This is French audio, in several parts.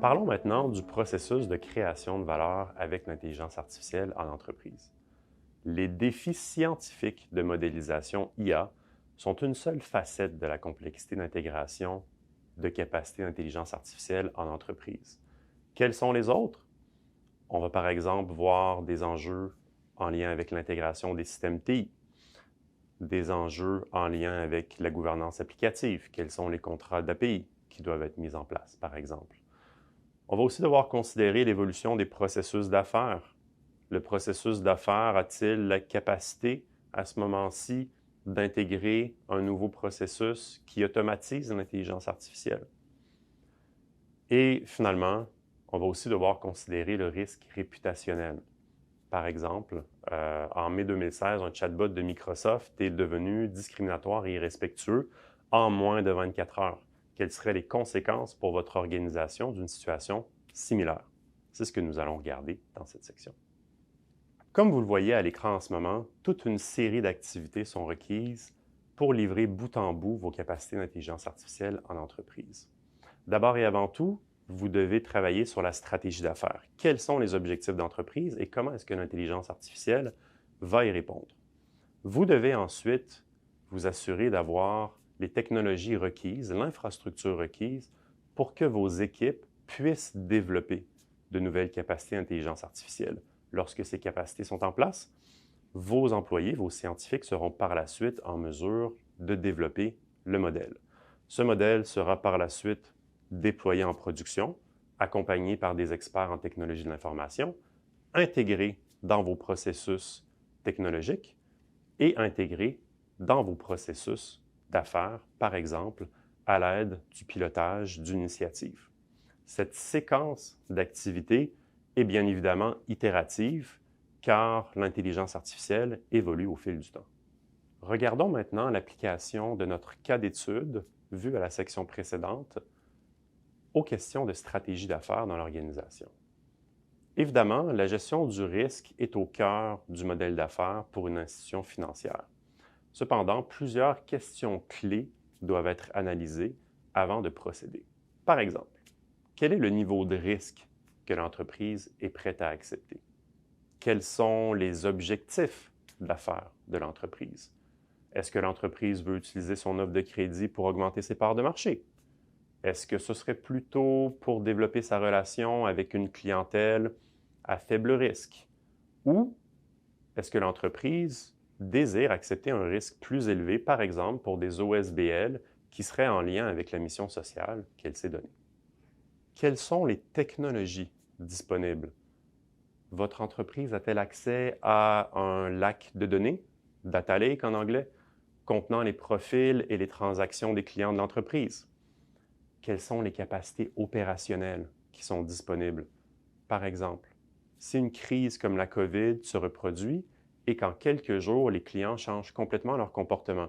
Parlons maintenant du processus de création de valeur avec l'intelligence artificielle en entreprise. Les défis scientifiques de modélisation IA sont une seule facette de la complexité d'intégration de capacités d'intelligence artificielle en entreprise. Quels sont les autres? On va par exemple voir des enjeux en lien avec l'intégration des systèmes TI, des enjeux en lien avec la gouvernance applicative, quels sont les contrats d'API qui doivent être mis en place, par exemple. On va aussi devoir considérer l'évolution des processus d'affaires. Le processus d'affaires a-t-il la capacité, à ce moment-ci, d'intégrer un nouveau processus qui automatise l'intelligence artificielle? Et finalement, on va aussi devoir considérer le risque réputationnel. Par exemple, en mai 2016, un chatbot de Microsoft est devenu discriminatoire et irrespectueux en moins de 24 heures. Quelles seraient les conséquences pour votre organisation d'une situation similaire? C'est ce que nous allons regarder dans cette section. Comme vous le voyez à l'écran en ce moment, toute une série d'activités sont requises pour livrer bout en bout vos capacités d'intelligence artificielle en entreprise. D'abord et avant tout, vous devez travailler sur la stratégie d'affaires. Quels sont les objectifs d'entreprise et comment est-ce que l'intelligence artificielle va y répondre? Vous devez ensuite vous assurer d'avoir les technologies requises, l'infrastructure requise pour que vos équipes puissent développer de nouvelles capacités d'intelligence artificielle. Lorsque ces capacités sont en place, vos employés, vos scientifiques seront par la suite en mesure de développer le modèle. Ce modèle sera par la suite déployé en production, accompagné par des experts en technologie de l'information, intégré dans vos processus technologiques et intégré dans vos processus d'affaires, par exemple, à l'aide du pilotage d'une initiative. Cette séquence d'activités est bien évidemment itérative, car l'intelligence artificielle évolue au fil du temps. Regardons maintenant l'application de notre cas d'étude, vu à la section précédente, aux questions de stratégie d'affaires dans l'organisation. Évidemment, la gestion du risque est au cœur du modèle d'affaires pour une institution financière. Cependant, plusieurs questions clés doivent être analysées avant de procéder. Par exemple, quel est le niveau de risque que l'entreprise est prête à accepter? Quels sont les objectifs d'affaires de l'entreprise? Est-ce que l'entreprise veut utiliser son offre de crédit pour augmenter ses parts de marché? Est-ce que ce serait plutôt pour développer sa relation avec une clientèle à faible risque? Ou est-ce que l'entreprise désire accepter un risque plus élevé, par exemple pour des OSBL qui seraient en lien avec la mission sociale qu'elle s'est donnée? Quelles sont les technologies disponibles? Votre entreprise a-t-elle accès à un lac de données, data lake en anglais, contenant les profils et les transactions des clients de l'entreprise? Quelles sont les capacités opérationnelles qui sont disponibles? Par exemple, si une crise comme la COVID se reproduit et qu'en quelques jours, les clients changent complètement leur comportement,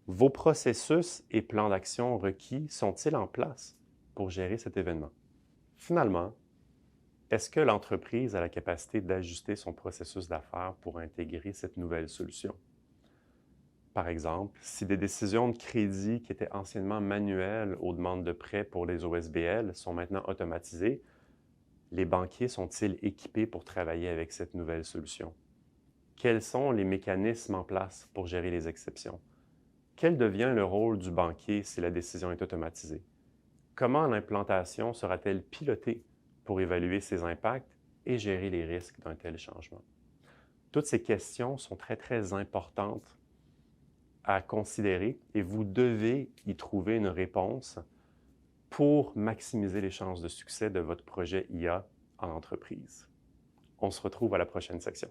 vos processus et plans d'action requis sont-ils en place pour gérer cet événement? Finalement, est-ce que l'entreprise a la capacité d'ajuster son processus d'affaires pour intégrer cette nouvelle solution? Par exemple, si des décisions de crédit qui étaient anciennement manuelles aux demandes de prêts pour les OSBL sont maintenant automatisées, les banquiers sont-ils équipés pour travailler avec cette nouvelle solution? Quels sont les mécanismes en place pour gérer les exceptions? Quel devient le rôle du banquier si la décision est automatisée? Comment l'implantation sera-t-elle pilotée pour évaluer ses impacts et gérer les risques d'un tel changement? Toutes ces questions sont très importantes à considérer et vous devez y trouver une réponse pour maximiser les chances de succès de votre projet IA en entreprise. On se retrouve à la prochaine section.